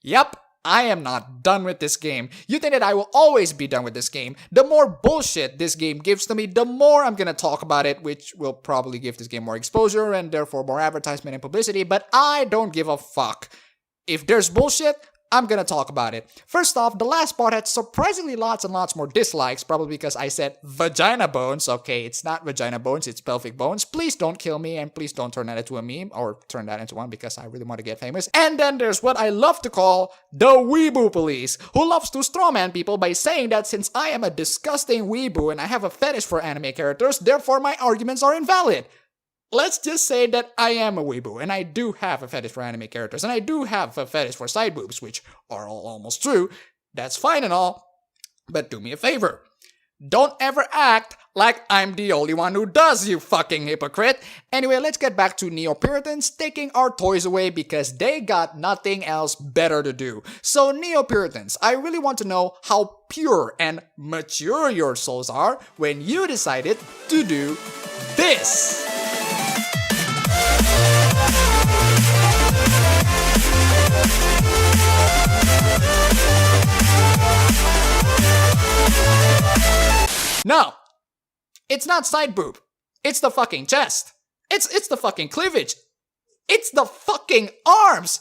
Yep, I am not done with this game. You think that I will always be done with this game. The more bullshit this game gives to me, the more I'm gonna talk about it, which will probably give this game more exposure and therefore more advertisement and publicity, but I don't give a fuck. If there's bullshit, I'm gonna talk about it. First off, the last part had surprisingly lots and lots more dislikes, probably because I said vagina bones. Okay, it's not vagina bones, it's pelvic bones. Please don't kill me, and please don't turn that into a meme, or turn that into one because I really want to get famous. And then there's what I love to call the weeboo police, who loves to strawman people by saying that since I am a disgusting weeboo and I have a fetish for anime characters, therefore my arguments are invalid. Let's just say that I am a weeboo, and I do have a fetish for anime characters, and I do have a fetish for side boobs, which are all almost true. That's fine and all, but do me a favor. Don't ever act like I'm the only one who does, you fucking hypocrite. Anyway, let's get back to Neo-Puritans taking our toys away because they got nothing else better to do. So Neo-Puritans, I really want to know how pure and mature your souls are when you decided to do this. No, it's not side boob. It's the fucking chest. It's the fucking cleavage. It's the fucking arms.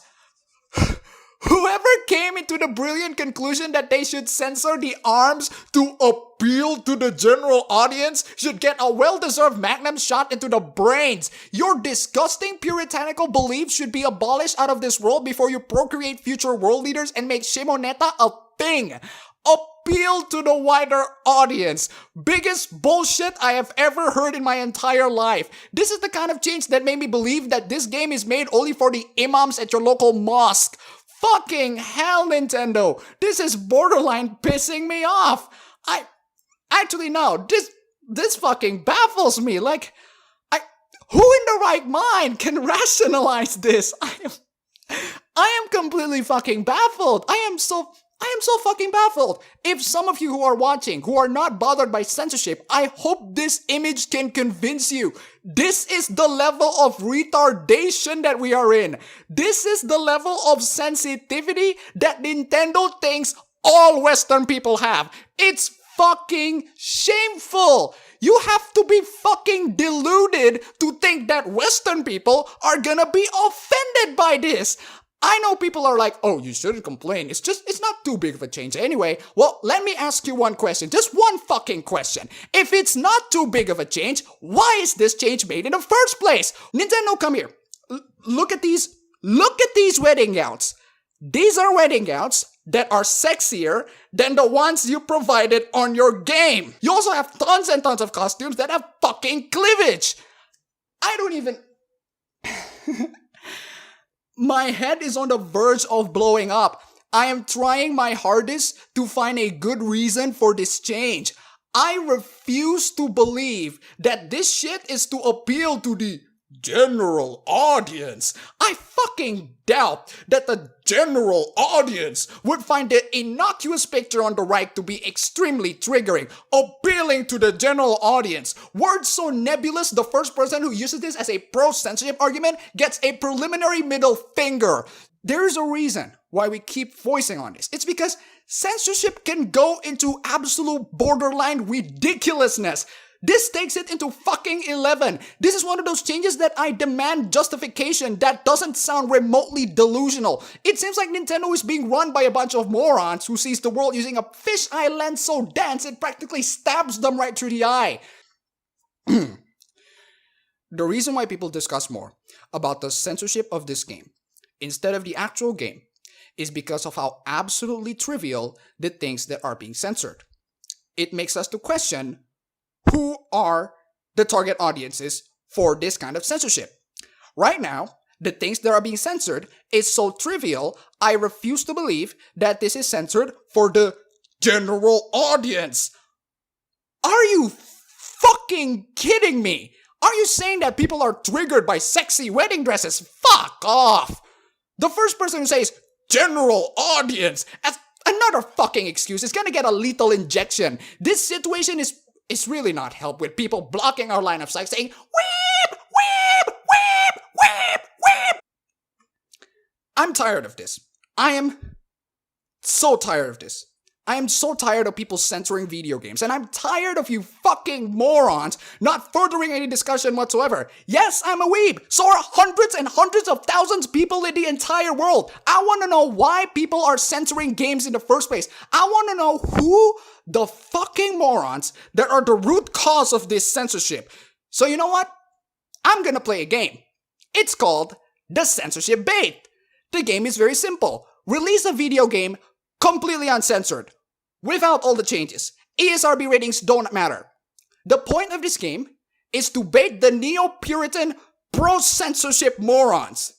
Whoever came into the brilliant conclusion that they should censor the arms to appeal to the general audience should get a well-deserved magnum shot into the brains. Your disgusting puritanical beliefs should be abolished out of this world before you procreate future world leaders and make Shimoneta a thing. Appeal to the wider audience. Biggest bullshit I have ever heard in my entire life. This is the kind of change that made me believe that this game is made only for the imams at your local mosque. Fucking hell, Nintendo. This is borderline pissing me off. Actually, no. This fucking baffles me. Like, who in the right mind can rationalize this? I am completely fucking baffled. I am so fucking baffled. If some of you who are watching, who are not bothered by censorship, I hope this image can convince you. This is the level of retardation that we are in. This is the level of sensitivity that Nintendo thinks all Western people have. It's fucking shameful. You have to be fucking deluded to think that Western people are gonna be offended by this. I know people are like, oh, you shouldn't complain. It's not too big of a change anyway. Well, let me ask you one question. Just one fucking question. If it's not too big of a change, why is this change made in the first place? Nintendo, come here. Look at these wedding gowns. These are wedding gowns that are sexier than the ones you provided on your game. You also have tons and tons of costumes that have fucking cleavage. I don't even... My head is on the verge of blowing up. I am trying my hardest to find a good reason for this change. I refuse to believe that this shit is to appeal to the general audience. I fucking doubt that the general audience would find the innocuous picture on the right to be extremely triggering, appealing to the general audience. Words so nebulous, the first person who uses this as a pro-censorship argument gets a preliminary middle finger. There's a reason why we keep voicing on this. It's because censorship can go into absolute borderline ridiculousness. This takes it into fucking 11. This is one of those changes that I demand justification that doesn't sound remotely delusional. It seems like Nintendo is being run by a bunch of morons who sees the world using a fisheye lens so dense it practically stabs them right through the eye. The reason why people discuss more about the censorship of this game instead of the actual game is because of how absolutely trivial the things that are being censored. It makes us to question who are the target audiences for this kind of censorship. Right now, the things that are being censored is so trivial, I refuse to believe that this is censored for the general audience. Are you fucking kidding me? Are you saying that people are triggered by sexy wedding dresses? Fuck off! The first person who says general audience as another fucking excuse is gonna get a lethal injection. This situation is really not helped with people blocking our line of sight saying, weep, weep, weep, weep, weep. I'm tired of this. I am so tired of this. I am so tired of people censoring video games, and I'm tired of you fucking morons not furthering any discussion whatsoever. Yes, I'm a weeb. So are hundreds and hundreds of thousands of people in the entire world. I want to know why people are censoring games in the first place. I want to know who the fucking morons that are the root cause of this censorship. So you know what? I'm gonna play a game. It's called the Censorship Bait. The game is very simple. Release a video game completely uncensored, without all the changes. ESRB ratings don't matter. The point of this game is to bait the neo-Puritan pro-censorship morons.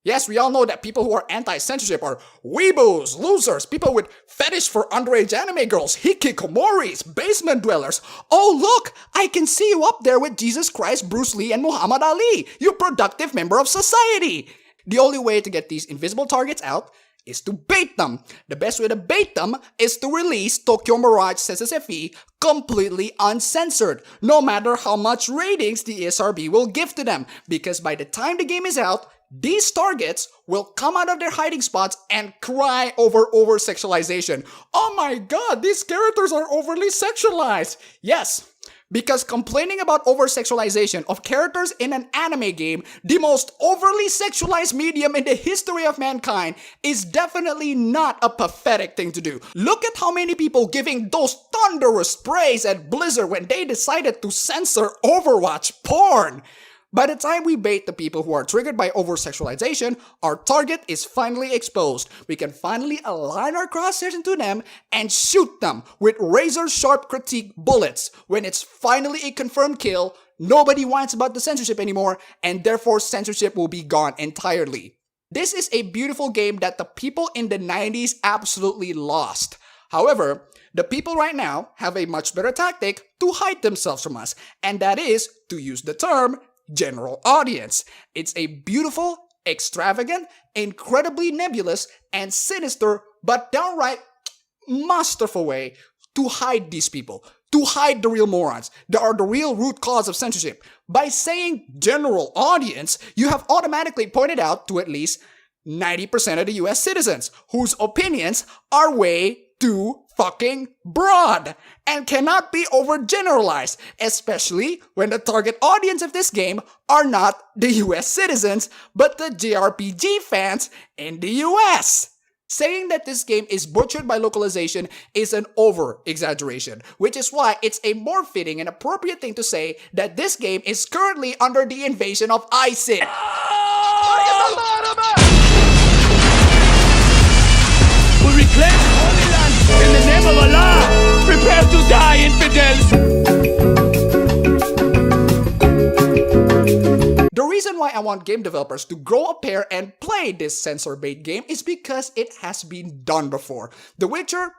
Yes, we all know that people who are anti-censorship are weeboos, losers, people with fetish for underage anime girls, hikikomoris, basement dwellers. Oh look, I can see you up there with Jesus Christ, Bruce Lee, and Muhammad Ali, you productive member of society. The only way to get these invisible targets out is to bait them. The best way to bait them is to release Tokyo Mirage Censorship completely uncensored, no matter how much ratings the ESRB will give to them, because by the time the game is out, these targets will come out of their hiding spots and cry over over-sexualization. Oh my god, these characters are overly sexualized. Yes, because complaining about over-sexualization of characters in an anime game, the most overly sexualized medium in the history of mankind, is definitely not a pathetic thing to do. Look at how many people giving those thunderous praise at Blizzard when they decided to censor Overwatch porn. By the time we bait the people who are triggered by over-sexualization, our target is finally exposed. We can finally align our crosshairs into them and shoot them with razor-sharp critique bullets. When it's finally a confirmed kill, nobody whines about the censorship anymore, and therefore censorship will be gone entirely. This is a beautiful game that the people in the 90s absolutely lost. However, the people right now have a much better tactic to hide themselves from us, and that is to use the term general audience. It's a beautiful, extravagant, incredibly nebulous, and sinister, but downright masterful way to hide these people, to hide the real morons that are the real root cause of censorship. By saying general audience, you have automatically pointed out to at least 90% of the US citizens whose opinions are way too fucking broad and cannot be overgeneralized, especially when the target audience of this game are not the US citizens, but the JRPG fans in the US. Saying that this game is butchered by localization is an over-exaggeration, which is why it's a more fitting and appropriate thing to say that this game is currently under the invasion of ISIL. We reclaim the Holy Land in the name of Allah. Prepare to die, infidels. The reason why I want game developers to grow a pair and play this censor bait game is because it has been done before. The Witcher,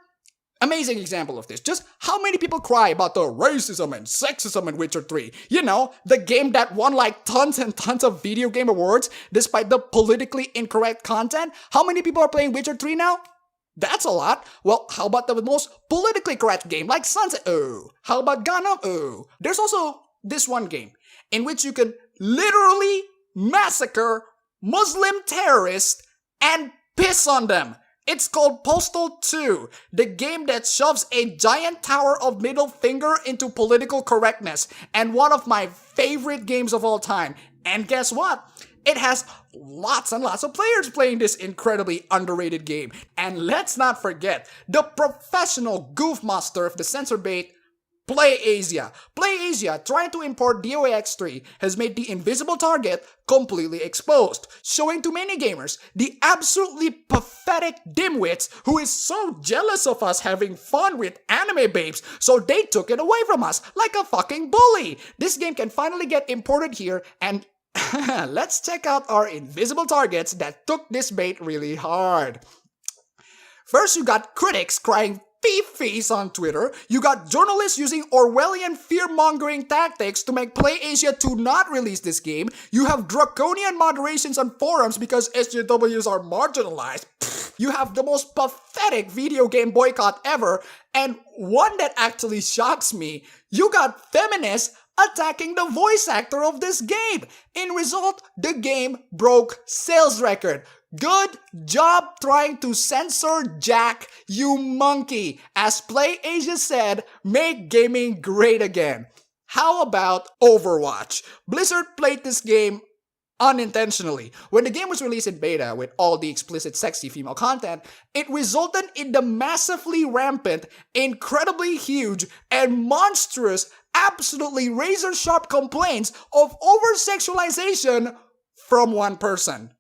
amazing example of this. Just how many people cry about the racism and sexism in Witcher 3? You know, the game that won like tons and tons of video game awards despite the politically incorrect content. How many people are playing Witcher 3 now? That's a lot. Well, how about the most politically correct game like Sunset? Oh. How about Ghana? Oh. There's also this one game in which you can literally massacre Muslim terrorists and piss on them. It's called Postal 2, the game that shoves a giant tower of middle finger into political correctness, and one of my favorite games of all time. And guess what? It has lots and lots of players playing this incredibly underrated game. And let's not forget, the professional goof master of the censor bait, PlayAsia. PlayAsia, trying to import DOA X3, has made the invisible target completely exposed, showing to many gamers the absolutely pathetic dimwits who is so jealous of us having fun with anime babes, so they took it away from us like a fucking bully. This game can finally get imported here, and let's check out our invisible targets that took this bait really hard. First, you got critics crying fee-fees on Twitter. You got journalists using Orwellian fear-mongering tactics to make PlayAsia to not release this game. You have draconian moderations on forums because SJWs are marginalized. You have the most pathetic video game boycott ever, and one that actually shocks me. You got feminists attacking the voice actor of this game. In result, the game broke sales record. Good job trying to censor Jack, you monkey. As PlayAsia said, make gaming great again. How about Overwatch? Blizzard played this game unintentionally. When the game was released in beta with all the explicit sexy female content, it resulted in the massively rampant, incredibly huge, and monstrous, absolutely razor-sharp complaints of over-sexualization from one person.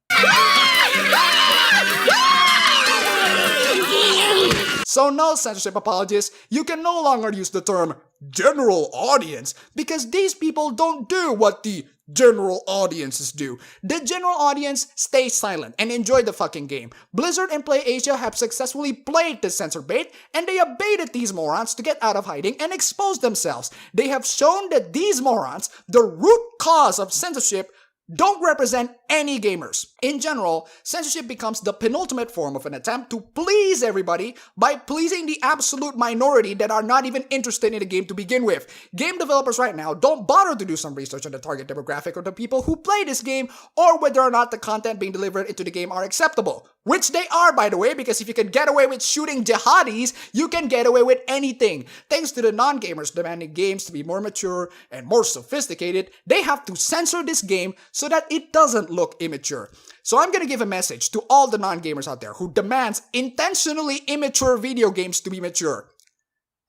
So no, censorship apologists, you can no longer use the term general audience because these people don't do what the general audiences do. The general audience stays silent and enjoy the fucking game. Blizzard and PlayAsia have successfully played the censor bait and they have baited these morons to get out of hiding and expose themselves. They have shown that these morons, the root cause of censorship, don't represent any gamers. In general, censorship becomes the penultimate form of an attempt to please everybody by pleasing the absolute minority that are not even interested in the game to begin with. Game developers right now don't bother to do some research on the target demographic of the people who play this game or whether or not the content being delivered into the game are acceptable. Which they are, by the way, because if you can get away with shooting jihadis, you can get away with anything. Thanks to the non-gamers demanding games to be more mature and more sophisticated, they have to censor this game so that it doesn't look immature. So I'm gonna give a message to all the non-gamers out there who demands intentionally immature video games to be mature.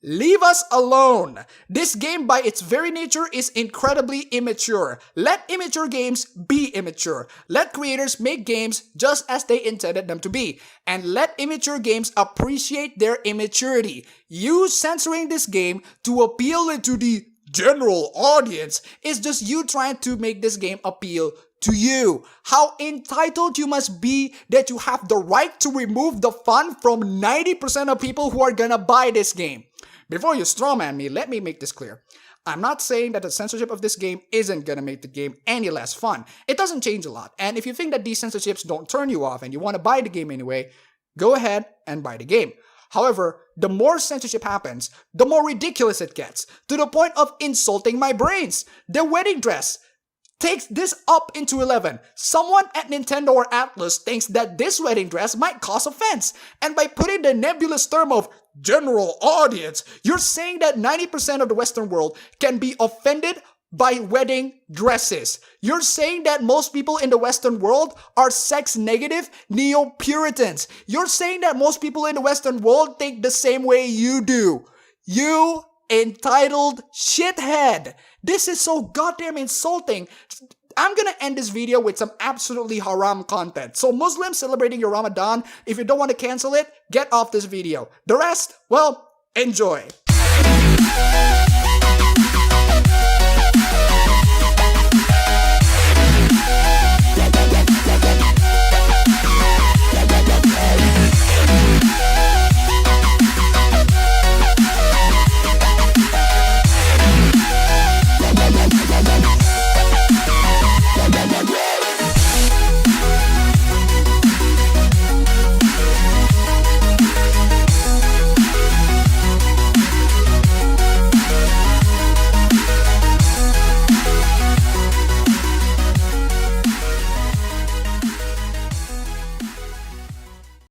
Leave us alone. This game by its very nature is incredibly immature. Let immature games be immature. Let creators make games just as they intended them to be. And let immature games appreciate their immaturity. You censoring this game to appeal to the general audience is just you trying to make this game appeal to you. How entitled you must be that you have the right to remove the fun from 90% of people who are gonna buy this game. Before you strawman me, let me make this clear. I'm not saying that the censorship of this game isn't gonna make the game any less fun. It doesn't change a lot, and if you think that these censorships don't turn you off and you want to buy the game anyway, go ahead and buy the game. However, the more censorship happens, the more ridiculous it gets, to the point of insulting my brains. The wedding dress takes this up into 11. Someone at Nintendo or Atlus thinks that this wedding dress might cause offense, and by putting the nebulous term of general audience, you're saying that 90% of the Western world can be offended by wedding dresses. You're saying that most people in the Western world are sex-negative neo-Puritans. You're saying that most people in the Western world think the same way you do. You entitled shithead. This is so goddamn insulting. I'm gonna end this video with some absolutely haram content. So Muslims celebrating your Ramadan, if you don't want to cancel it, get off this video. The rest, well, enjoy.